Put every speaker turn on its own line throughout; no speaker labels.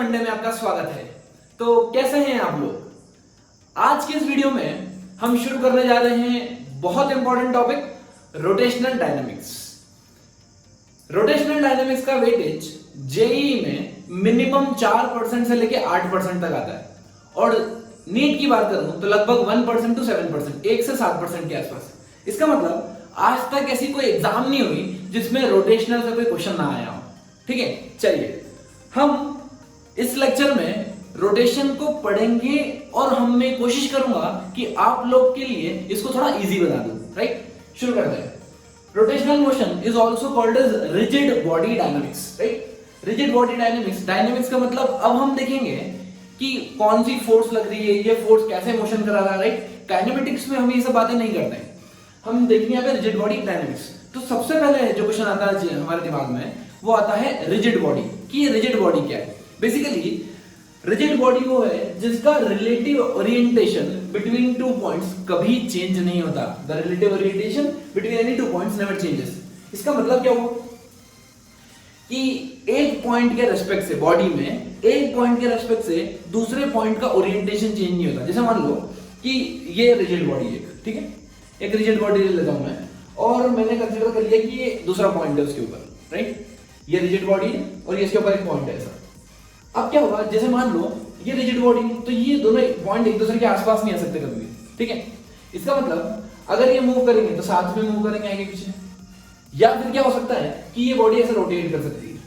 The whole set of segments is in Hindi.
मंडे में आपका स्वागत है। तो कैसे हैं आप लोग? आज के इस वीडियो में हम शुरू करने जा रहे हैं बहुत important topic, rotational dynamics. Rotational dynamics का वेटेज जेईई में मिनिमम 4% से लेके 8% तक आता है और नीट की बात करूं तो लगभग 1% to 7%, 1 से 7% के आसपास। इसका मतलब आज तक ऐसी कोई एग्जाम नहीं हुई जिसमें रोटेशनल से कोई क्वेश्चन ना आया हो। ठीक है, चलिए हम इस लेक्चर में रोटेशन को पढ़ेंगे और मैं कोशिश करूंगा कि आप लोग के लिए इसको थोड़ा इजी बना दूं। राइट, शुरू करते हैं। Rotational motion is also called as rigid body dynamics. Right, rigid body dynamics, dynamics का मतलब अब हम देखेंगे कि कौन सी फोर्स लग रही है, ये फोर्स कैसे मोशन करा रहा है। राइट, काइनेमेटिक्स में हम ये सब बातें नहीं करते हैं, हम देखेंगे यहाँ पे रिजिड बॉडी डायनामिक्स। तो सबसे पहले जो क्वेश्चन आता है हमारे दिमाग में वो आता है रिजिड बॉडी, कि ये रिजिड बॉडी क्या है। बेसिकली रिजिड बॉडी वो है जिसका relative orientation between two points कभी चेंज नहीं होता। The relative orientation between any two points never changes. इसका मतलब क्या हुआ कि एक पॉइंट के रेस्पेक्ट से, बॉडी में एक पॉइंट के रेस्पेक्ट से दूसरे पॉइंट का ओरिएंटेशन चेंज नहीं होता। जैसे मान लो कि ये रिजिड बॉडी है, ठीक है, एक रिजिड बॉडी ले लेता हूं मैं और मैंने कंसीडर कर लिया कि ये दूसरा पॉइंट है उसके ऊपर। राइट, ये रिजिड बॉडी है और ये इसके ऊपर एक पॉइंट है ऐसा। अब क्या होगा, जैसे मान लो ये रिजिड बॉडी तो ये दोनों पॉइंट एक दूसरे के आसपास नहीं आ सकते कभी भी। ठीक है, इसका मतलब अगर ये मूव करेंगे तो साथ में मूव करेंगे आगे पीछे, या फिर क्या हो सकता है कि ये बॉडी ऐसे रोटेट कर सकती है।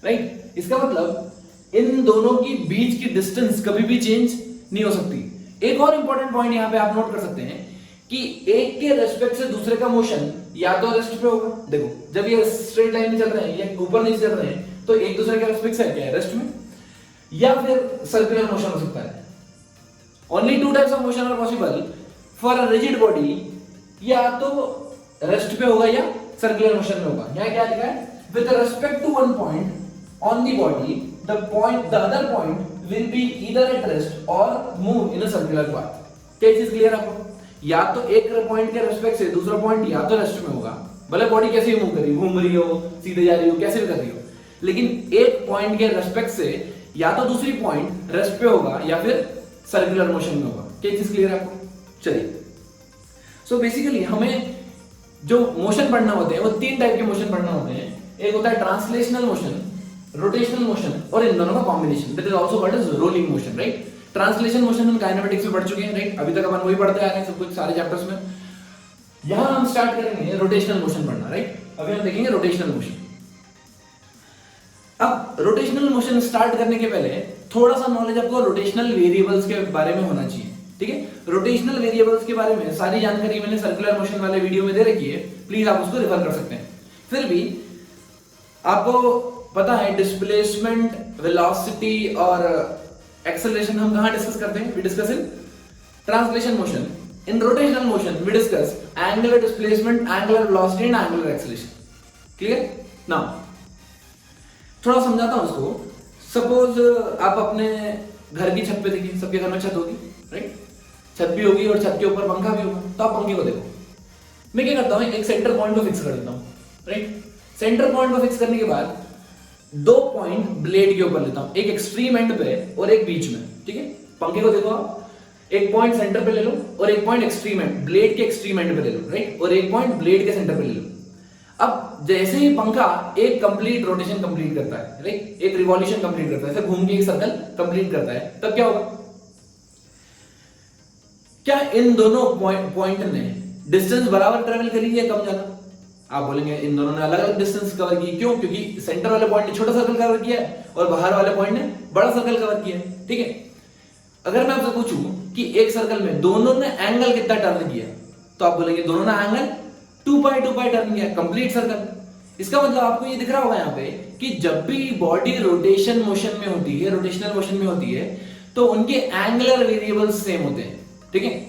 राइट, इसका मतलब इन दोनों की बीच की डिस्टेंस कभी भी चेंज नहीं हो सकती। एक और इंपॉर्टेंट पॉइंट यहां पे आप नोट कर सकते हैं कि एक के रेस्पेक्ट से दूसरे का मोशन या तो रेस्ट पे होगा। देखो, जब ये स्ट्रेट लाइन में चल रहे हैं या ऊपर नीचे चल रहे हैं तो एक दूसरे के रेस्पेक्ट से क्या है, रेस्ट में, या फिर सर्कुलर मोशन हो सकता है। Only two types of motion are possible for a rigid body, या तो रेस्ट पे होगा या सर्कुलर मोशन में होगा। यहां क्या लिखा है, with respect to one point on the body the other point will be either at rest और move in a circular path. क्या चीज क्लियर आपको? या तो एक पॉइंट के रेस्पेक्ट से दूसरा पॉइंट या तो रेस्ट में होगा, भले बॉडी कैसे भी मूव कर रही हो, घूम रही हो, सीधे जा रही हो, कैसे भी कर रही हो, लेकिन एक पॉइंट के रेस्पेक्ट से या तो दूसरी पॉइंट रेस्ट पे होगा या फिर सर्कुलर मोशन में होगा। क्या चीज क्लियर है आपको? चलिए, सो बेसिकली हमें जो मोशन पढ़ना होते हैं वो तीन टाइप के मोशन पढ़ना होते हैं। एक होता है ट्रांसलेशनल मोशन, रोटेशनल मोशन और इन दोनों का combination, that is also called as rolling motion. Right, translation motion हम काइनेमेटिक्स में पढ़ चुके हैं। राइट, अभी तक अपन वही पढ़ते आ रहे हैं सब कुछ सारे चैप्टर्स में। यहां हम स्टार्ट करेंगे रोटेशनल मोशन पढ़ना। राइट, अभी हम देखेंगे रोटेशनल मोशन। अब रोटेशनल मोशन स्टार्ट करने के पहले थोड़ा सा नॉलेज आपको रोटेशनल वेरिएबल्स के बारे में होना चाहिए। ठीक है, रोटेशनल वेरिएबल्स के बारे में सारी जानकारी मैंने सर्कुलर मोशन वाले वीडियो में दे रखी है, प्लीज आप उसको रेफर कर सकते हैं। फिर भी आपको पता है डिस्प्लेसमेंट, वेलोसिटी और एक्सेलरेशन हम कहां डिस्कस करते हैं? We discuss in translation motion. In rotational motion we discuss angular displacement, angular velocity and angular acceleration. Clear? Now थोड़ा समझाता हूं उसको। सपोज आप अपने घर की छत पे देखिए, सबके घर में छत होगी। राइट, छत भी होगी और छत के ऊपर पंखा भी होगा। तो आप पंखे को देखो, मैं क्या करता हूं, एक सेंटर पॉइंट को फिक्स कर देता हूं। राइट, सेंटर पॉइंट को फिक्स करने के बाद दो पॉइंट ब्लेड के ऊपर लेता हूं, एक एक्सट्रीम एंड पे और एक बीच में। ठीक है, पंखे को देखो आप, एक पॉइंट सेंटर पे ले लो और एक पॉइंट एक्सट्रीम एंड, ब्लेड के एक्सट्रीम एंड पे ले लो। राइट, और एक पॉइंट ब्लेड के सेंटर पे ले लो। अब जैसे ही पंखा एक कंप्लीट रोटेशन कंप्लीट करता है, राइट, एक रिवॉल्यूशन कंप्लीट करता है, फिर घूम के एक सर्कल कंप्लीट करता है, तब क्या होगा? क्या इन दोनों पॉइंट ने डिस्टेंस बराबर ट्रेवल करी है, कम ज्यादा? आप बोलेंगे इन दोनों ने अलग अलग डिस्टेंस कवर की। क्यों? क्योंकि सेंटर वाले पॉइंट ने छोटा सर्कल कवर किया है और बाहर वाले पॉइंट ने बड़ा सर्कल कवर किया है। ठीक है, अगर मैं आपसे पूछूं कि एक सर्कल में दोनों ने एंगल कितना टर्न किया, तो आप बोलेंगे दोनों ने एंगल 2 पाई टर्न किया, कंप्लीट सर्कल। इसका मतलब आपको ये दिख रहा होगा यहाँ पे कि जब भी बॉडी रोटेशन मोशन में होती है, रोटेशनल मोशन में होती है, तो उनके एंगुलर वेरिएबल्स सेम होते हैं। ठीक है,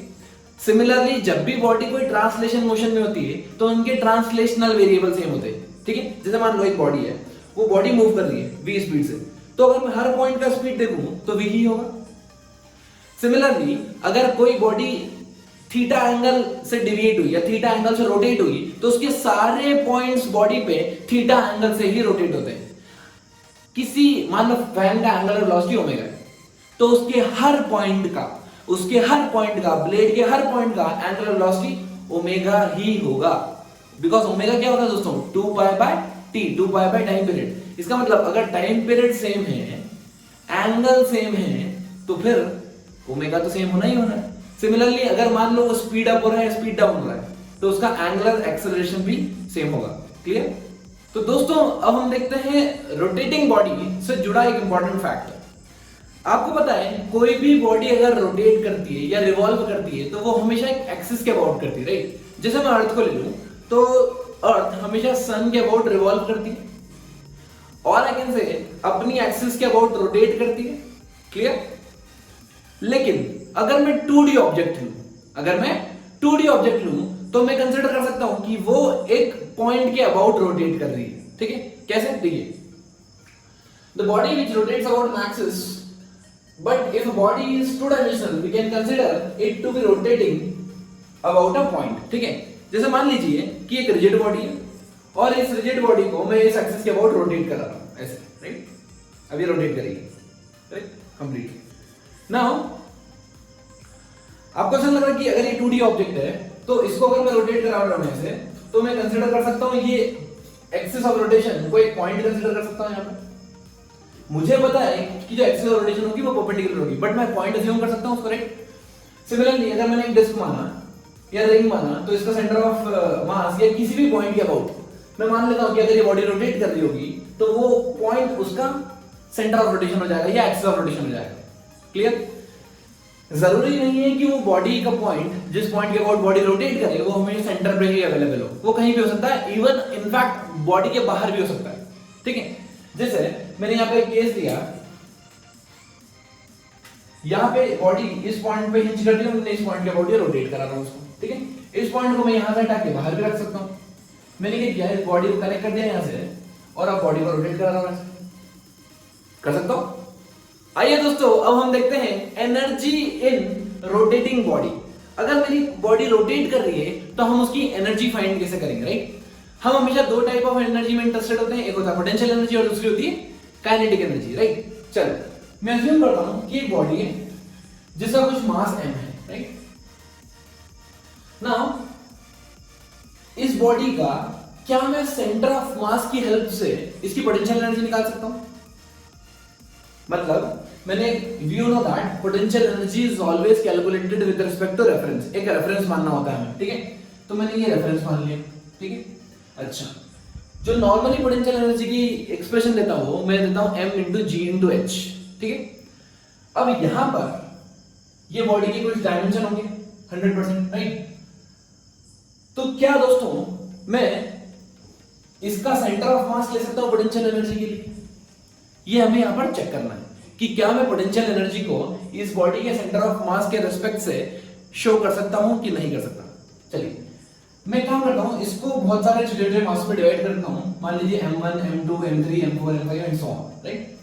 सिमिलरली जब भी बॉडी कोई ट्रांसलेशन मोशन में होती है तो उनके ट्रांसलेशनल वेरिएबल सेम होते हैं। ठीक है, जैसे मान लो एक बॉडी है, वो बॉडी मूव कर रही है v स्पीड से, तो अगर मैं हर पॉइंट का स्पीड देखूं तो v ही होगा। सिमिलरली अगर कोई बॉडी थीटा एंगल से डिविएट हुई या थीटा एंगल से रोटेट हुई तो उसके सारे पॉइंट्स बॉडी पे थीटा एंगल से ही रोटेट होते हैं। किसी मान लो फैन का एंगुलर वेलोसिटी ओमेगा है, तो उसके हर पॉइंट का ब्लेड के हर पॉइंट का एंगुलर वेलोसिटी ओमेगा ही होगा। बिकॉज ओमेगा क्या होता है दोस्तों, 2 pi by T, 2 pi by time period. इसका मतलब अगर टाइम पीरियड सेम है, एंगल सेम है, तो फिर ओमेगा तो सेम होना ही होना है। सिमिलरली अगर मान लो स्पीड अप हो रहा है, स्पीड डाउन हो रहा है, तो उसका एंगुलर एक्सेलरेशन भी सेम होगा। क्लियर? तो दोस्तों अब हम देखते हैं रोटेटिंग बॉडी से जुड़ा एक इंपॉर्टेंट फैक्ट। आपको पता है कोई भी बॉडी अगर रोटेट करती है या रिवॉल्व करती है तो वो हमेशा एक एक्सिस के अबाउट करती है, राइट? जैसे मैं अर्थ को ले लूं तो अर्थ हमेशा सन के अबाउट रिवॉल्व करती है, और आई कैन से अपनी एक्सिस के अबाउट रोटेट करती है। क्लियर? लेकिन अगर मैं 2D ऑब्जेक्ट लूं तो मैं कंसिडर कर सकता हूं कि वो एक पॉइंट के अबाउट रोटेट कर रही है। ठीक है? कैसे? देखिए, the body which rotates about an axis, but if body is 2 dimensional we can consider it to be rotating about a point. ठीक है? जैसे मान लीजिए कि एक रिजिड बॉडी है और इस रिजिड बॉडी को मैं इस एक्सिस के अबाउट रोटेट कर रहा हूं, ऐसे, राइट? अब ये रोटेट करेगी, राइट? कंप्लीट। नाउ आपको ऐसा लग रहा है कि अगर ये 2D ऑब्जेक्ट है तो इसको अगर मैं रोटेट करा रहा हूं ऐसे, तो मैं कंसीडर कर सकता हूं ये एक्सिस ऑफ रोटेशन को एक पॉइंट कंसीडर कर सकता हूं। यहां पे मुझे पता है कि जो एक्सिस ऑफ रोटेशन होगी वो परपेंडिकुलर होगी, बट मैं पॉइंट अज्यूम कर सकता हूं उसको, राइट? सिमिलरली अगर मैंने एक डिस्क माना या रिंग माना तो इसका सेंटर ऑफ मास या किसी भी पॉइंट के अबाउट मैं मान लेता हूं कि अगर ये बॉडी रोटेट कर रही होगी तो वो पॉइंट उसका सेंटर ऑफ रोटेशन हो जाएगा या एक्सिस ऑफ रोटेशन हो जाएगा। क्लियर? जरूरी नहीं है कि वो बॉडी का पॉइंट, जिस पॉइंट के अबाउट बॉडी रोटेट करे, वो हमें सेंटर पे ही अवेलेबल हो, वो कहीं भी हो सकता है, इवन इनफैक्ट बॉडी के बाहर भी हो सकता है। ठीक है? जैसे मैंने यहां पे एक केस दिया, यहां पे बॉडी इस पॉइंट पे हिंज कर रही है, इस पॉइंट के अबाउट रोटेट करा रहा हूं उसको। ठीक है? इस पॉइंट को मैं यहां से हटा के बाहर भी रख सकता हूं। मैंने क्या किया, इस बॉडी को कनेक्ट कर दिया यहां से और अब बॉडी को रोटेट करा रहा हूं, कर सकता हूं। आइए दोस्तों अब हम देखते हैं एनर्जी इन रोटेटिंग बॉडी। अगर मेरी बॉडी रोटेट कर रही है तो हम उसकी एनर्जी फाइंड कैसे करेंगे, राइट? हम हमेशा 2 टाइप ऑफ एनर्जी में इंटरेस्टेड होते हैं, एक होता है पोटेंशियल एनर्जी और दूसरी होती है काइनेटिक एनर्जी, राइट? चलो मैं अज्यूम करता हूं कि एक बॉडी है जिसका कुछ मास m है, राइट? नाउ इस बॉडी का क्या मैं सेंटर ऑफ मास की हेल्प से इसकी पोटेंशियल एनर्जी निकाल सकता हूं? मतलब मैंने we know that potential energy is always calculated with respect to reference, एक रेफरेंस मानना होता है हमें। ठीक है? तो मैंने ये रेफरेंस मान लिया। ठीक है? अच्छा, जो नॉर्मली पोटेंशियल एनर्जी की एक्सप्रेशन देता हूं मैं देता हूं m into g into h। ठीक है? अब यहां पर ये बॉडी की कुछ डायमेंशन होंगे 100%, राइट? तो क्या दोस्तों मैं इसका सेंटर ऑफ मास ले सकता हूं पोटेंशियल एनर्जी के लिए? ये हमें यहां पर चेक करना है कि क्या मैं पोटेंशियल एनर्जी को इस बॉडी के सेंटर ऑफ मास के रिस्पेक्ट से शो कर सकता हूं कि नहीं कर सकता। चलिए मैं काम करता हूं, इसको बहुत सारे छोटे-छोटे मास में डिवाइड करता हूं। मान लीजिए m1 m2 m3 m4 m5 and so on, right?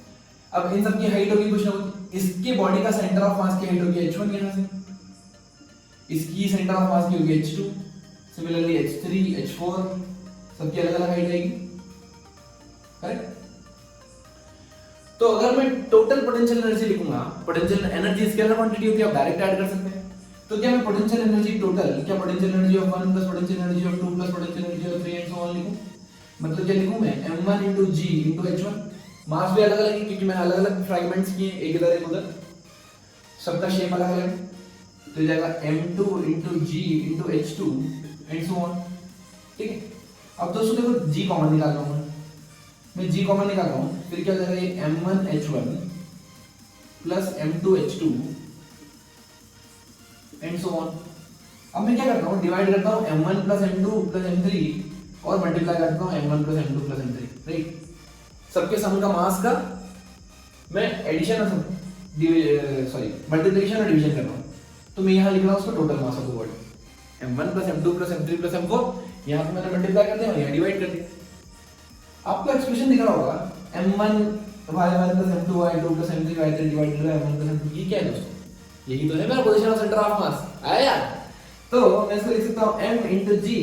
अब इन सब की हाइट होगी कुछ ना कुछ। इसके बॉडी का सेंटर ऑफ मास की हाइट होगी h1 यहां से, इसकी सेंटर ऑफ मास की होगी h2, सिमिलरली h3 h4 सबकी अलग-अलग हाइट आएगी, करेक्ट? तो अगर मैं टोटल पोटेंशियल एनर्जी लिखूंगा, पोटेंशियल एनर्जी स्केलर क्वांटिटी होती है, आप डायरेक्ट ऐड कर सकते हैं। तो क्या मैं पोटेंशियल एनर्जी टोटल, क्या potential energy of 1 plus potential energy of 2 plus potential energy of 3 and so on लिखूं? मतलब क्या लिखूं मैं m1 into g into h1? मास भी अलग-अलग है क्योंकि मैंने अलग-अलग फ्रैगमेंट्स किए, एक इधर एक उधर, सबका शेप अलग-अलग है। तो ये जाएगा m2 into g into h2 and so on. ठीक है? अब दोस्तों देखो g कॉमन निकाल रहा हूं मैं g कॉमन निकाल रहा हूं, फिर क्या हो जाएगा ये m1 h1 plus m2 h2 and so on. अब मैं क्या करता हूं, डिवाइड करता हूं m1 plus m2 plus m3 और मल्टीप्लाई करता हूं m1 plus m2 plus m3, right? सबके सम का मास का मैं एडिशन और मल्टीप्लिकेशन और डिवीजन कर रहा हूं। तो मैं यहां लिख रहा हूं उसको total mass of the body m1 plus m2 plus m3 plus m4, यहां पे मैंने मल्टीप्लाई कर दिया और यहां डिवाइड कर दिया। आपको एक्सप्रेशन दिख रहा होगा m1 y1 plus m2 y2 plus m3 y3 divided by m1 plus m2। ये क्या है दोस्तों? यही तो है मेरा position of centre of mass. आया यार? तो मैं इसको लिख सकता हूं m into g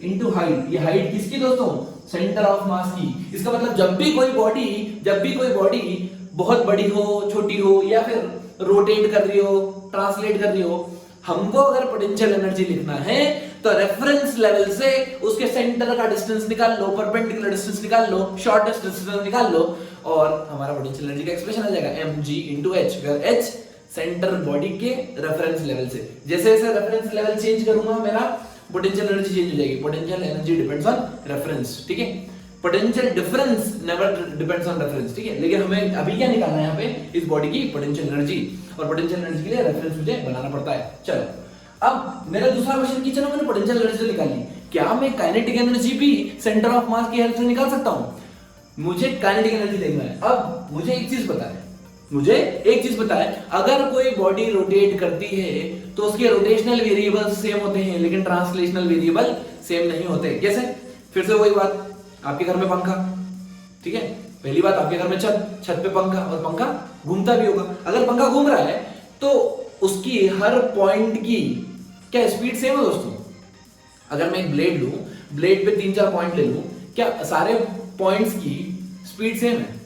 into height. ये हाइट किसकी दोस्तों? सेंटर ऑफ मास की। इसका मतलब जब भी कोई बॉडी बहुत बड़ी हो, छोटी हो, या फिर रोटेट कर रही हो, ट्रांसलेट कर रही हो, हमको अगर पोटेंशियल एनर्जी लिखना है तो रेफरेंस लेवल से उसके सेंटर का डिस्टेंस निकाल लो, परपेंडिकुलर डिस्टेंस निकाल लो, शॉर्टेस्ट डिस्टेंस निकाल लो, और हमारा पोटेंशियल एनर्जी का एक्सप्रेशन आ जाएगा mg into h, where h centre body के रेफरेंस लेवल से। जैसे जैसे रेफरेंस लेवल चेंज करूंगा मेरा पोटेंशियल एनर्जी चेंज हो जाएगी। Potential energy depends on reference, ठीक है। Potential difference never depends on reference, ठीक है। लेकिन हमें अभी क्या निकालना है यहाँ पे, इस बॉडी की पोटेंशियल एनर्जी, और पोटेंशियल एनर्जी के लिए रेफरेंस मुझे बनाना पड़ता है। चलो अब मेरा दूसरा क्वेश्चन की, चलो मैंने पोटेंशियल एनर्जी तो निकाली, क्या मैं काइनेटिक एनर्जी भी सेंटर ऑफ मास की हेल्प से निकाल सकता हूं? मुझे काइनेटिक एनर्जी देखना है। अब मुझे एक चीज पता है, अगर कोई बॉडी रोटेट करती है तो उसके रोटेशनल वेरिएबल सेम होते हैं, लेकिन ट्रांसलेशनल वेरिएबल सेम नहीं होते। कैसे? फिर से वही बात, आपके घर में पंखा, ठीक है, पहली बात आपके घर में छत पे पंखा, और पंखा घूमता भी होगा। अगर पंखा घूम रहा है तो उसकी हर पॉइंट की क्या स्पीड सेम है दोस्तों? अगर मैं एक ब्लेड लूं, ब्लेड पे 3-4 पॉइंट ले लूं, क्या सारे पॉइंट्स की स्पीड सेम है?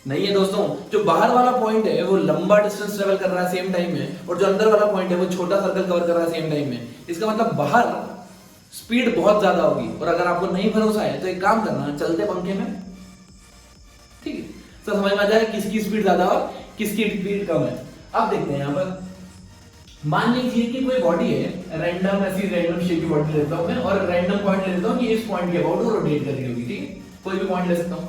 नहीं है दोस्तों। जो बाहर वाला पॉइंट है वो लंबा डिस्टेंस ट्रेवल कर रहा है सेम टाइम में, और जो अंदर वाला पॉइंट है वो छोटा सर्कल कवर कर रहा है सेम टाइम में। इसका मतलब बाहर स्पीड बहुत ज्यादा होगी। और अगर आपको नहीं भरोसा है तो एक काम करना, चलते पंखे में, ठीक है, तो समझ में आ जाए किसकी स्पीड ज्यादा और किसकी स्पीड कम है। अब देखते हैं यहाँ पर, मान लीजिए कि कोई बॉडी है, रैंडम ऐसी रैंडम शेप की बॉडी लेता हूं मैं, और रैंडम पॉइंट ले लेता हूं कि इस पॉइंट के अबाउट वो रोटेट कर रही होगी, ठीक है, कोई भी पॉइंट ले सकता हूं,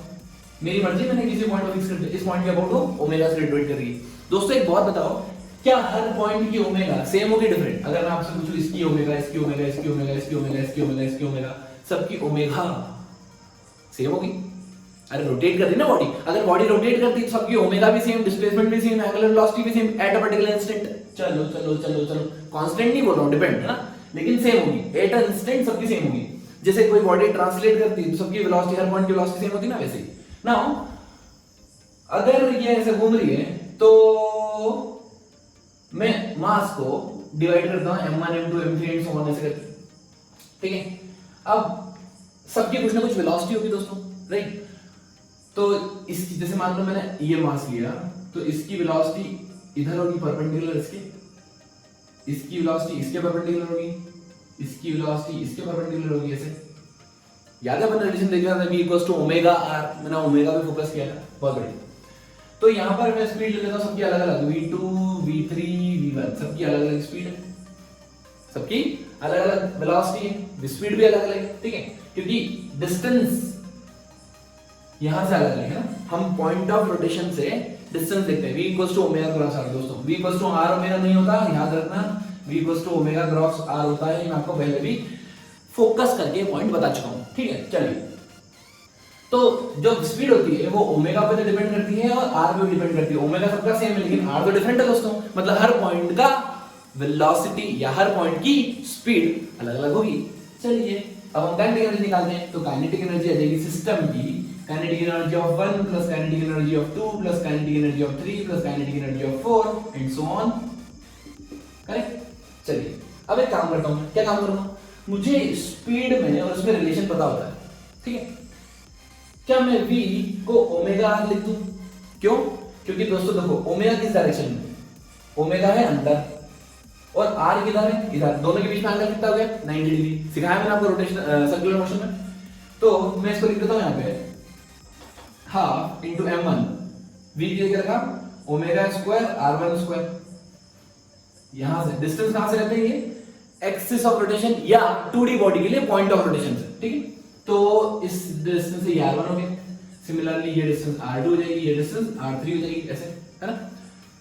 मेरी मर्जी, मैंने किसी पॉइंट को फिक्स कर दिया, इस पॉइंट के अबाउट वो ओमेगा से रोटेट कर रही है। दोस्तों एक बात बताओ, क्या हर पॉइंट की ओमेगा सेम होगी डिफरेंट? अगर मैं आपसे पूछूं इसकी ओमेगा, इसकी ओमेगा, इसकी ओमेगा, इसकी ओमेगा, इसकी ओमेगा, इसकी ओमेगा, सबकी ओमेगा सेम होगी? अरे रोटेट कर रही ना बॉडी, अगर बॉडी रोटेट करती तो सबकी ओमेगा भी सेम, डिस्प्लेसमेंट भी सेम, एंगुलर वेलोसिटी भी same at a particular instant. चलो चलो चलो चलो, कांस्टेंट नहीं बोल रहा हूं, डिपेंड है ना, लेकिन सेम होगी एट अ इंस्टेंट, सबकी सेम होगी। जैसे कोई बॉडी ट्रांसलेट करती है तो सबकी वेलोसिटी, हर पॉइंट की वेलोसिटी सेम होती है ना, वैसे ही। नाउ अगर ये ऐसे घूम रही है तो मैं मास को डिवाइड करता हूं m1 m2 m3 and so on ऐसे करके, ठीक है। अब सबकी कुछ ना कुछ वेलोसिटी होगी दोस्तों, राइट? तो इस, जैसे मान लो मैंने ये मास लिया, तो इसकी वेलोसिटी इधर होगी परपेंडिकुलर इसके, इसकी वेलोसिटी इसके परपेंडिकुलर होगी, इसकी वेलोसिटी इसके परपेंडिकुलर होगी, ऐसे। याद है मैंने रिलेशन देख रहा था, v equals to omega r, मैंने ओमेगा पे फोकस किया था, बहुत बढ़िया। तो यहां पर मैं स्पीड ले लेता हूं सबकी अलग अलग, v2 v3 v1, सबकी अलग अलग स्पीड है, सबकी अलग अलग वेलोसिटी है, स्पीड भी अलग अलग है, ठीक है, क्योंकि डिस्टेंस यहां से अलग अलग है ना। हम पॉइंट ऑफ रोटेशन से डिस्टेंस देखते हैं, v equals to omega cross r। दोस्तों v equals to r omega नहीं होता, याद रखना, v equals to omega cross r होता है। मैं आपको पहले भी फोकस करके पॉइंट बता चुका हूं, ठीक है। चलिए, तो जो स्पीड होती है वो ओमेगा पे तो डिपेंड करती है और r पे भी डिपेंड करती है। ओमेगा सबका सेम है, लेकिन r तो डिफरेंट है दोस्तों, मतलब हर पॉइंट का वेलोसिटी या हर पॉइंट की स्पीड अलग अलग होगी। चलिए अब हम काइनेटिक एनर्जी निकालते हैं। तो काइनेटिक एनर्जी आ जाएगी सिस्टम की, kinetic energy of 1 plus kinetic energy of 2 plus kinetic energy of 3 plus kinetic energy of 4 and so on, correct. चलिए अब एक काम करता हूं, क्या काम करूंगा, मुझे स्पीड में और उसमें रिलेशन पता होता है, ठीक है। क्या मैं v को ओमेगा r लिख दूं? क्यों? क्योंकि दोस्तों देखो, ओमेगा किस डायरेक्शन में, ओमेगा है अंदर और r किधर है, इधर, दोनों के बीच में एंगल कितना हो गया, 90 डिग्री। सिखाया मैंने आपको रोटेशन सर्कुलर मोशन में। तो मैं इसको लिख देता हूं यहां पे हाफ इनटू m1, v की जगह रखा ओमेगा स्क्वायर r1 स्क्वायर। यहां से डिस्टेंस कहां से रहते हैं, ये एक्सिस ऑफ रोटेशन या 2D बॉडी के लिए पॉइंट ऑफ रोटेशन से, ठीक है। तो इस डिस्टेंस से ये r1 हो गया, सिमिलरली ये डिस्टेंस r2 हो जाएगी, ये डिस्टेंस r3 हो जाएगी, ऐसे, है ना।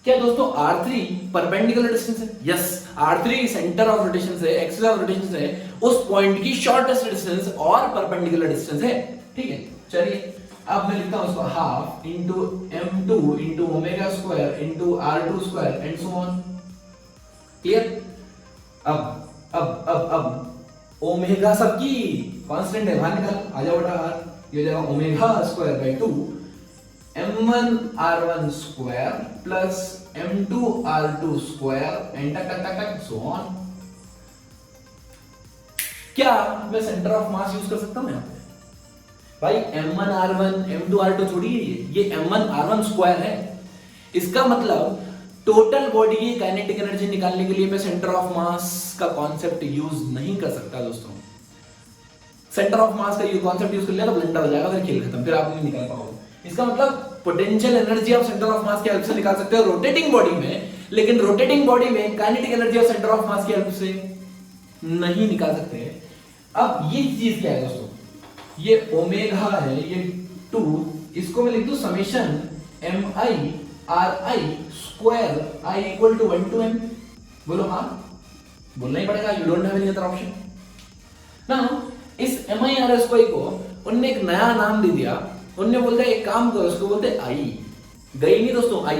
क्या दोस्तों r3 परपेंडिकुलर डिस्टेंस है? Yes, r3 centre of rotation से, एक्सिस ऑफ रोटेशन से उस पॉइंट की शॉर्टेस्ट डिस्टेंस और परपेंडिकुलर डिस्टेंस है, ठीक है। चलिए अब मैं लिखता हूं इसको half into m2 into omega square into r2 square and so on, clear. अब ओमेगा सबकी कांस्टेंट है, बाहर निकाल, आ जाओ बेटा r, ये हो जाएगा omega square by 2 m1 r1 square plus m2 r2 square and टक टक टक सो ऑन। क्या मैं सेंटर ऑफ मास यूज कर सकता हूं यहां पे? भाई m1r1 m2r2 थोड़ी है ये m1r1 स्क्वायर है। इसका मतलब टोटल बॉडी की काइनेटिक एनर्जी निकालने के लिए मैं सेंटर ऑफ मास का कॉन्सेप्ट यूज नहीं कर सकता दोस्तों। सेंटर ऑफ मास का ये कॉन्सेप्ट यूज कर लिया तो ब्लंडर हो जाएगा, फिर खेल खत्म, फिर आप नहीं निकाल पाओगे। इसका मतलब पोटेंशियल एनर्जी आप सेंटर ऑफ मास की हेल्प से निकाल सकते हो रोटेटिंग बॉडी में, लेकिन रोटेटिंग बॉडी में kinetic energy of centre of mass की हेल्प से नहीं निकाल सकते। अब ये चीज क्या है दोस्तों, ये ओमेगा है, ये 2, इसको मैं लिख दूं summation mi ri square i equal to 1 to m। बोलो हाँ, बोलना ही पड़ेगा, you don't have any other option. Now इस mi ri स्क्वायर को उन्होंने एक नया नाम दे दिया, उन्होंने बोल दिया एक काम करो, उसको बोलते i, गई नहीं दोस्तों i,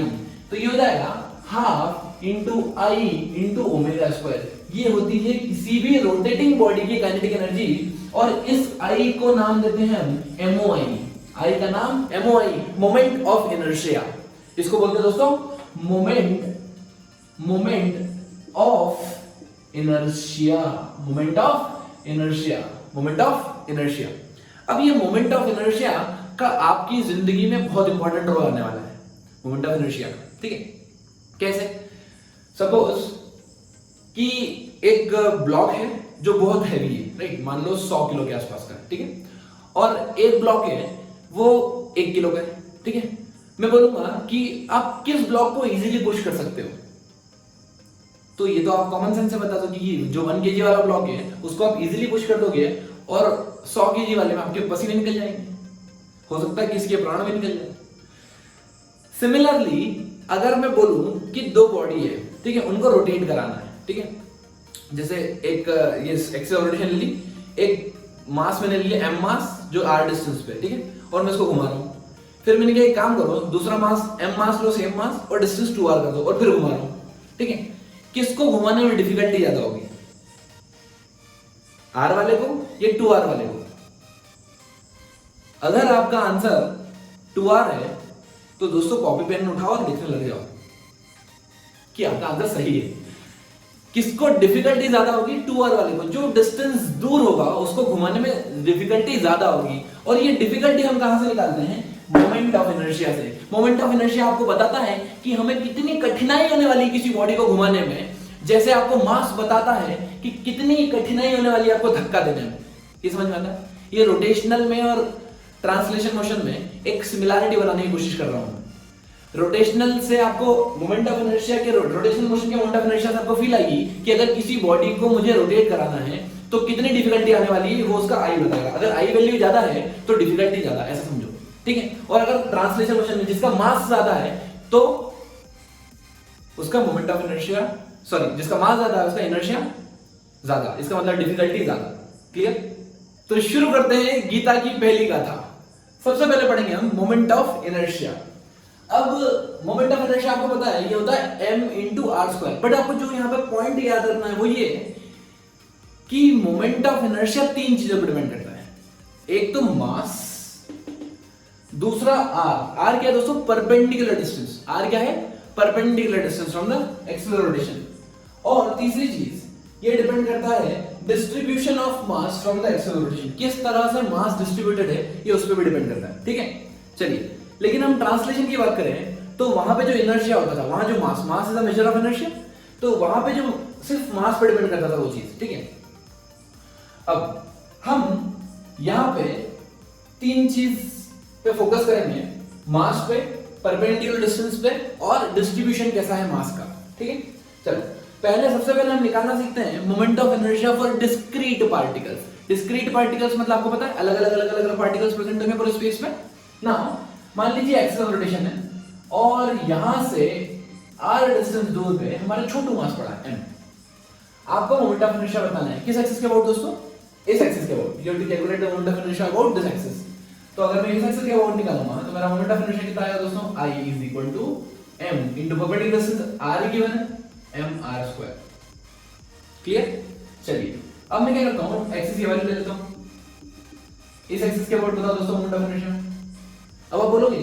तो ये हो जाएगा हाफ इंटू आई इंटू ओमेगा स्क्वायर। ये होती है किसी भी रोटेटिंग बॉडी की काइनेटिक एनर्जी, और इस आई को नाम देते हैं हम MOI। आई का नाम MOI, मोमेंट ऑफ इनर्शिया। इसको बोलते हैं दोस्तों moment of inertia, moment of inertia, moment of inertia. अब ये मोमेंट ऑफ इनर्शिया का आपकी जिंदगी में बहुत इंपॉर्टेंट रोल आने वाला है, मोमेंट ऑफ इनर्शिया का। ठीक है, कैसे? सपोज कि एक ब्लॉक है जो बहुत हैवी है, राइट, मान लो 100 किलो के आसपास का, ठीक है, और एक ब्लॉक है वो 1 किलो का है। ठीक है, मैं बोलूंगा कि आप किस ब्लॉक को इजीली पुश कर सकते हो, तो ये तो आप कॉमन सेंस से बता दो कि जो 1 kg वाला ब्लॉक है उसको आप इजीली पुश कर दोगे, और 100 kg वाले में आपके पसीने निकल जाएंगे, हो सकता है कि इसके प्राण भी निकल जाए। सिमिलरली अगर मैं बोलूं कि 2 बॉडी है, ठीक है, उनको रोटेट कराना है, ठीक है, जैसे एक ये एक्सिस रोटेशन ले ली, एक मास मैंने ले लिया m मास जो r डिस्टेंस पे, ठीक है, और मैं इसको घुमा रहा हूं। फिर मैंने कहा एक काम करो, दूसरा मास m मास लो, सेम मास, और डिस्टेंस 2r कर दो, और फिर घुमा रहा हूं। ठीक है, किसको घुमाने में डिफिकल्टी ज्यादा होगी, r वाले को या 2r वाले को? अगर आपका आंसर 2r है तो दोस्तों कॉपी पेन उठाओ और लिखने लग जाओ कि आपका आंसर सही है। किसको डिफिकल्टी ज्यादा होगी? 2r वाले को। जो डिस्टेंस दूर होगा उसको घुमाने में डिफिकल्टी ज्यादा होगी, और ये डिफिकल्टी हम कहां से निकालते हैं? मोमेंट ऑफ इनर्शिया से। मोमेंट ऑफ इनर्शिया आपको बताता है कि हमें कितनी कठिनाई होने वाली है किसी बॉडी को घुमाने में, जैसे आपको मास बताता है कि कितनी कठिनाई होने वाली है आपको धक्का देने में। ये समझ में आता है? ये रोटेशनल में और ट्रांसलेशन मोशन में एक सिमिलरिटी बनाने की कोशिश कर रहा हूं। रोटेशनल से आपको मोमेंट ऑफ इनर्शिया के, रोटेशनल मोशन के मोमेंट ऑफ इनर्शिया से आपको फील आएगी कि अगर किसी बॉडी को मुझे रोटेट कराना है तो कितनी डिफिकल्टी आने वाली है, वो उसका आई बताएगा। अगर आई वैल्यू ज्यादा है तो डिफिकल्टी ज्यादा, ऐसा समझो। ठीक है, और अगर ट्रांसलेशन मोशन में जिसका मास ज्यादा है तो उसका मोमेंट ऑफ इनर्शिया, सॉरी, जिसका मास ज्यादा है उसका इनर्शिया ज्यादा, इसका मतलब डिफिकल्टी ज्यादा। क्लियर? तो शुरू करते हैं गीता की पहली गाथा। सबसे पहले पढ़ेंगे हम मोमेंट ऑफ इनर्शिया। अब मोमेंट ऑफ इनर्शिया आपको पता है ये होता है m into r square, but आपको जो यहाँ पे पॉइंट याद रखना है वो ये कि मोमेंट ऑफ इनर्शिया 3 चीजों पर डिपेंड करता है। एक तो मास, दूसरा r क्या है दोस्तों? Perpendicular distance. r क्या है? Perpendicular distance from the axis rotation. और तीसरी चीज ये डिपेंड करता है distribution of mass from the axis rotation. किस तरह से मास डिस्ट्रीब्यूटेड है ये उस पर भी डिपेंड करता है। ठीक है, चलिए, लेकिन हम ट्रांसलेशन की बात करें तो वहां पे जो इनर्शिया होता था, वहां जो mass is the measure of inertia, तो वहां पे जो सिर्फ मास पे डिपेंड करता था वो चीज। ठीक है, अब हम यहां पे 3 चीज पे फोकस करेंगे, मास पे, परपेंडिकुलर डिस्टेंस पे, और डिस्ट्रीब्यूशन कैसा है मास का। ठीक है, चलो सबसे पहले हम निकालना सीखते हैं moment of inertia for discrete particles. Discrete particles मतलब आपको पता है अलग अलग पार्टिकल्स प्रेजेंट होंगे पूरे स्पेस में ना। मान लीजिए एक्सिस रोटेशन है और यहां से r डिस्टेंस दूर पे हमारा छोटू मास पड़ा है m। आपको मोमेंट ऑफ इनर्शिया बताना है किस एक्सिस के अबाउट दोस्तों? इस एक्सिस के about. You have to calculate the moment of inertia about this axis. तो अगर मैं इस एक्सिस के अबाउट निकालूंगा तो मेरा मोमेंट ऑफ इनर्शिया कितना आएगा दोस्तों? I is equal to m into perpendicular distance r given है mr स्क्वायर। क्लियर? चलिए अब मैं क्या करता हूं, एक्सिस की वैल्यू ले लेता हूं। इस एक्सिस के अबाउट बताओ दोस्तों मोमेंट ऑफ इनर्शिया। अब आप बोलोगे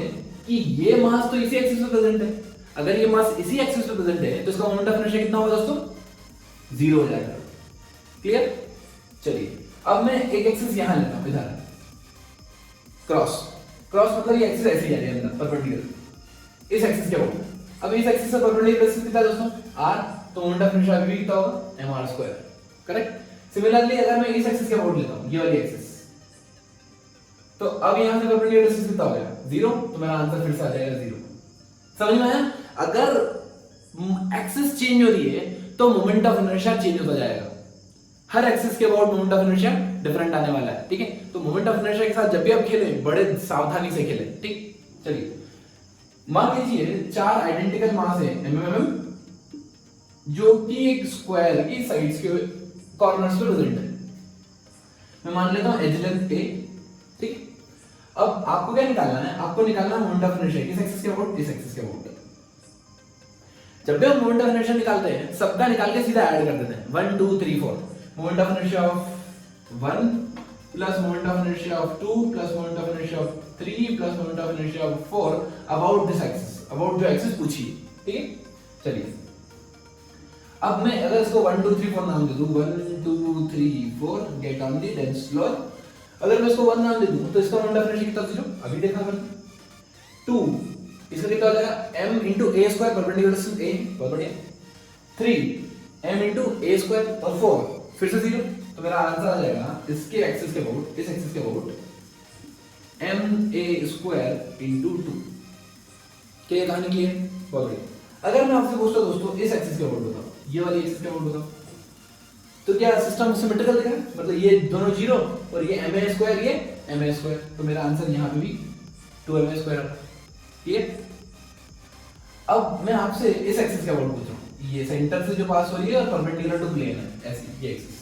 कि ये मास तो इसी एक्सिस पे प्रेजेंट है, अगर ये मास इसी एक्सिस पे प्रेजेंट है तो इसका मोमेंट ऑफ इनर्शिया कितना होगा दोस्तों? 0 हो जाएगा। क्लियर? चलिए अब मैं एक एक्सिस यहां लेता हूं, इधर, क्रॉस क्रॉस मतलब ये एक्सिस ऐसे ही आ रही है अंदर परपेंडिकुलर इस एक्सिस के अबाउट। अब इस एक्सिस से परपेंडिकुलर डिस्टेंस कितना है दोस्तों r, तो मोमेंट ऑफ इनर्शिया भी कितना होगा mr²। करेक्ट। सिमिलरली अगर मैं इस एक्सिस के अबाउट लेता हूं ये वाली एक्सिस, तो अब यहां से परपेंडिकुलर डिस्टेंस कितना हो गया 0, तो मेरा आंसर फिर से आ जाएगा 0। समझ में आया? अगर एक्सिस चेंज हो रही है तो मोमेंट ऑफ इनर्शिया चेंज होता जाएगा। हर एक्सिस के about moment of inertia different आने वाला है, ठीक है। तो मोमेंट ऑफ इनर्शिया के साथ जब भी आप खेलें बड़े सावधानी से खेलें, ठीक। चलिए मान लीजिए 4 आइडेंटिकल मास है mm जो कि एक स्क्वायर की साइड्स के कॉर्नर्स पे प्रेजेंट है। मैं मान लेता हूं एज लेंथ a, ठीक। अब आपको क्या निकालना है? आपको निकालना है मोमेंट ऑफ इनर्शिया किस एक्सिस के अबाउट, इस एक्सिस के अबाउट। जब भी हम मोमेंट ऑफ इनर्शिया निकालते हैं सबका निकाल के सीधा ऐड कर देते हैं 1 2 3 4। Moment of inertia of 1 plus moment of inertia of 2 plus moment of inertia of 3 plus moment of inertia of 4 about this axis, about जो एक्सिस पूछी है, ठीक है। चलिए अब मैं अगर इसको 1 2 3 4 नाम दे दूं 1 2 3 4 get on the dense floor. अगर मैं इसको 1 नाम दे दूं तो इसका मोमेंट ऑफ इनर्शिया कितना 0, अभी देखा मैंने 2, इसका कितना हो जाएगा m into a square perpendicular distance a, बहुत बढ़िया 3 m into a square और 4 फिर से 0, तो मेरा आंसर आ जाएगा इसके एक्सिस के अबाउट, इस एक्सिस के about m a square into 2। क्या ये कहानी क्लियर? बहुत बढ़िया। अगर मैं आपसे पूछता दोस्तों इस एक्सिस के अबाउट बताओ, ये वाली एक्सिस के अबाउट बताओ, तो क्या सिस्टम सिमेट्रिकल दिख रहा है? मतलब ये दोनों 0 और ये m a square ये m a square, तो मेरा आंसर यहाँ पे भी 2m a square आता है। ठीक। अब मैं आपसे इस एक्सिस के अबाउट पूछ रहा हूं, ये सेंटर से जो पास हो रही है और परपेंडिकुलर टू प्लेन है ऐसी ये एक्सिस।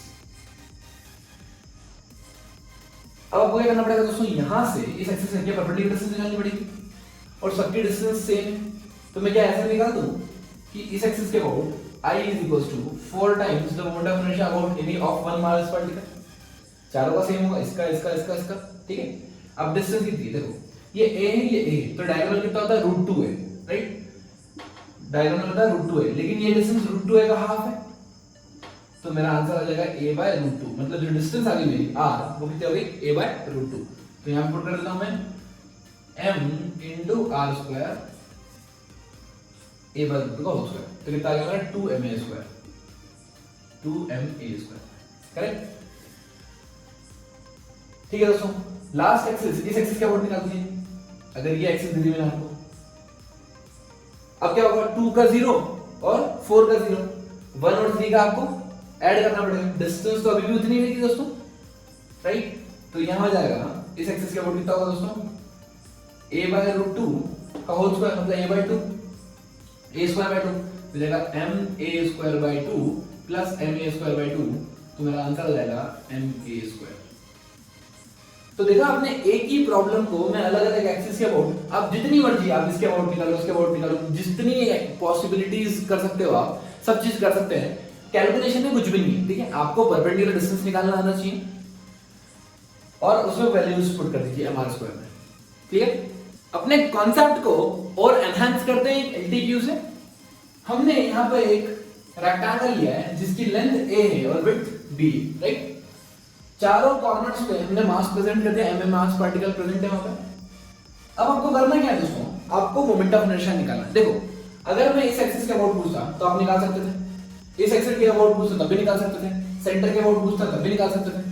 अब आपको क्या करना पड़ेगा दोस्तों, यहां से इस एक्सिस से क्या परपेंडिकुलर डिस्टेंस निकालनी पड़ेगी और सबकी डिस्टेंस सेम है। तो मैं क्या ऐसा निकाल दूं कि इस एक्सिस के about I is equals to 4 times the moment of inertia about any of one mass particle। चारों का सेम होगा, इसका इसका इसका इसका, ठीक है। अब डिस्टेंस कितनी है देखो, ये a है ये a है, तो डायगोनल कितना होता है √2 है, राइट। डायगोनल होता है √2 है, लेकिन ये डिस्टेंस √2 का हाफ है, तो मेरा आंसर आ जाएगा a/√2। मतलब जो डिस्टेंस आ गई मेरी r वो कितनी हो गई a/√2। तो यहां पुट कर देता हूं मैं m into r² a/√2 का होल स्क्वायर, तो कितना आ गया 2ma², 2ma², करेक्ट। ठीक है दोस्तों, लास्ट एक्सिस, इस एक्सिस के अबाउट निकाल दीजिए। अगर ये एक्सिस दे दी मैंने आपको, अब क्या होगा 2 का 0 और 4 का 0, 1 और 3 का आपको ऐड करना पड़ेगा। डिस्टेंस तो अभी भी उतनी रहेगी दोस्तों, राइट। तो यहां हो जाएगा इस एक्सिस के अबाउट कितना होगा दोस्तों a/√2 का होल स्क्वायर, मतलब a/2 a²/2 तो जाएगा ma²/2 प्लस ma²/2, तो मेरा आंसर आ जाएगा ma²। तो देखा आपने, एक ही प्रॉब्लम को मैं अलग अलग एक्सिस के अबाउट, आप जितनी मर्जी आप इसके अबाउट निकालो उसके अबाउट निकालो, जितनी पॉसिबिलिटीज कर सकते हो आप सब चीज कर सकते हैं। कैलकुलेशन में कुछ भी नहीं है, ठीक है। आपको परपेंडिकुलर डिस्टेंस निकालना आना चाहिए और उसमें वैल्यूज पुट कर दीजिए mr² में, ठीक है। अपने कॉन्सेप्ट को और एनहांस करते हैं एलटीक्यू से। हमने यहाँ पे एक रेक्टेंगल लिया है जिसकी लेंथ a है और विड्थ b, राइट। चारों कॉर्नर्स पे हमने मास प्रेजेंट कर दिया, mm मास पार्टिकल प्रेजेंट है वहां पे। अब आपको करना क्या है दोस्तों, आपको मोमेंट ऑफ इनर्शिया निकालना है। देखो अगर मैं इस एक्सिस के अबाउट पूछता तो आप निकाल सकते थे, इस एक्सिस के अबाउट पूछता तब भी निकाल सकते थे, सेंटर के अबाउट पूछता तब भी निकाल सकते थे।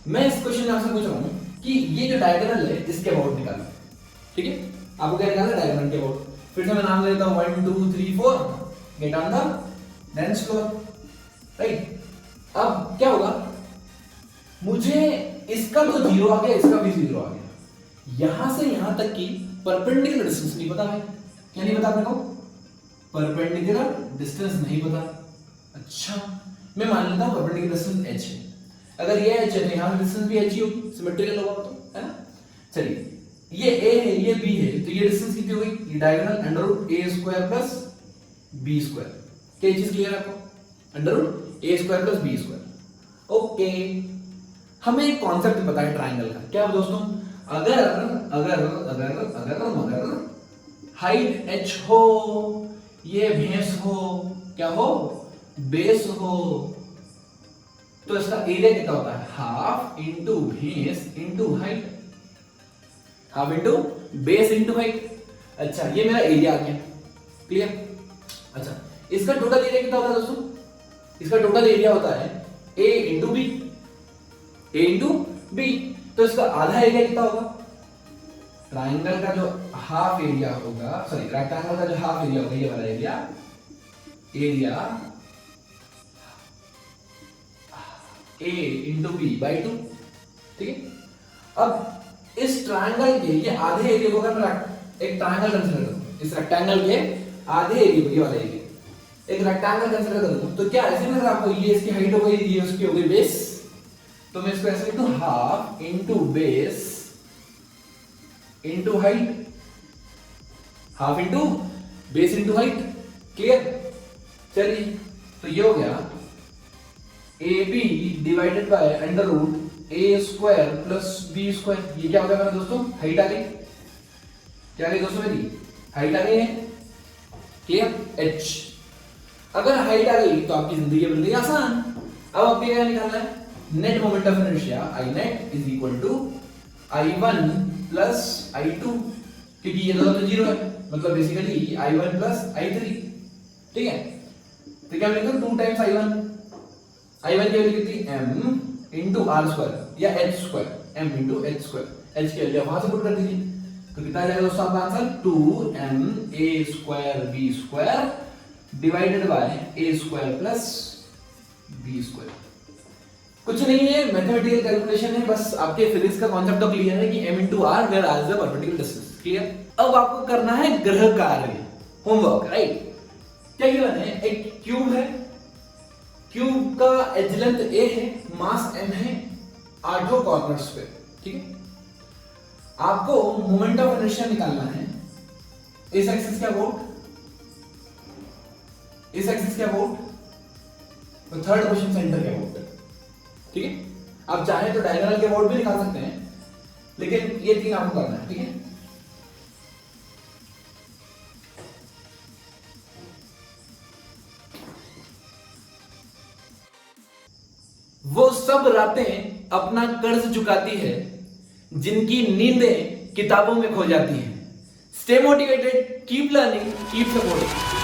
मैं इस क्वेश्चन में आपसे पूछ रहा हूं कि ये जो डायगोनल है इसके अबाउट निकालना, ठीक है। आपको क्या निकालना है डायगोनल के अबाउट। फिर से मैं नाम देता हूं 1 2 3 4 get on the dense floor, right. अब क्या होगा, मुझे इसका तो 0 आ गया, इसका भी 0 आ गया। यहां से यहां तक की परपेंडिकुलर डिस्टेंस नहीं पता भाई, क्या नहीं पता अपने को, परपेंडिकुलर डिस्टेंस नहीं पता। अच्छा मैं मान लेता हूं परपेंडिकुलर डिस्टेंस h है। अगर ये h है तो यहां से डिस्टेंस भी h ही होगी, सिमेट्रिकल होगा तो, है ना। चलिए ये a है ये b है, तो ये डिस्टेंस कितनी हो गई, ये डायगोनल √a² प्लस b²। क्या चीज क्लियर है आपको, √a² प्लस b²। ओके, हमें एक कॉन्सेप्ट पता है ट्रायंगल का, क्या दोस्तों, अगर अगर अगर अगर अगर हाइट h हो, ये बेस हो, क्या हो, बेस हो, तो इसका एरिया कितना होता है, half into base into height. Half into base into height. अच्छा ये मेरा एरिया आ गया, क्लियर। अच्छा इसका टोटल एरिया कितना होता है दोस्तों? इसका टोटल एरिया होता है a into b, a into b. तो इसका आधा एरिया कितना होगा? ट्राइंगल का जो हाफ एरिया होगा, सॉरी रेक्टेंगल का जो हाफ एरिया होगा, ये वाला area, area a into b by 2, ठीक है। अब इस ट्राइंगल के ये आधे एरिया को अगर मैं एक ट्राइंगल कंसीडर करूं, इस रेक्टेंगल के आधे एरिया को, ये वाला एरिया एक रेक्टेंगल कंसीडर करूं, तो क्या ऐसे में आपको ये इसकी हाइट हो गई, ये उसकी हो गई बेस, तो मैं इसको ऐसे लिखता हूं half into base into height, half into base into height, clear. चलिए तो ये हो गया a b divided by under root a square plus b square. ये क्या हो गया मेरा दोस्तों? हाइट आ गई। क्या आ गई दोस्तों? मेरी हाइट आ गई है, क्लियर। एच अगर हाइट आ गई तो आपकी जिंदगी बन गई आसान। अब आपको क्या निकालना है? Net moment of inertia I net is equal to I1 plus I2, क्योंकि ये दोनों तो जीरो है, मतलब बेसिकली I1 प्लस I3, ठीक है। तो क्या मिलेगा? 2 टाइम्स I1 की वैल्यू कितनी? m इंटू आर स्क्वायर या H square, m into H square. H की वैल्यू वहां से पुट कर दीजिए, तो कितना आ जाएगा दोस्तों आपका answer? 2m a square b square divided by a square plus b square. कुछ नहीं है, मैथमेटिकल कैलकुलेशन है, बस आपके फिजिक्स का कॉन्सेप्ट तो क्लियर है कि m into r where r is the perpendicular distance, clear. अब आपको करना है ग्रह कार्य, होमवर्क, राइट। क्या गिवन है? एक क्यूब है, क्यूब का एज लेंथ a है, मास m है, 8 कॉर्नर्स पे, ठीक है। आपको मोमेंट ऑफ इनर्शिया निकालना है। इस एक्सिस क्या वोट, इस एक्सिस क्या वोट, तो थर्ड क्वेश्चन सेंटर क्या वोट, ठीक है। आप चाहे तो डायगोनल के वोट भी निकाल सकते हैं, लेकिन ये 3 आपको करना है, ठीक है। वो सब रातें अपना कर्ज चुकाती है जिनकी नींदें किताबों में खो जाती हैं। Stay motivated, keep learning, keep supporting.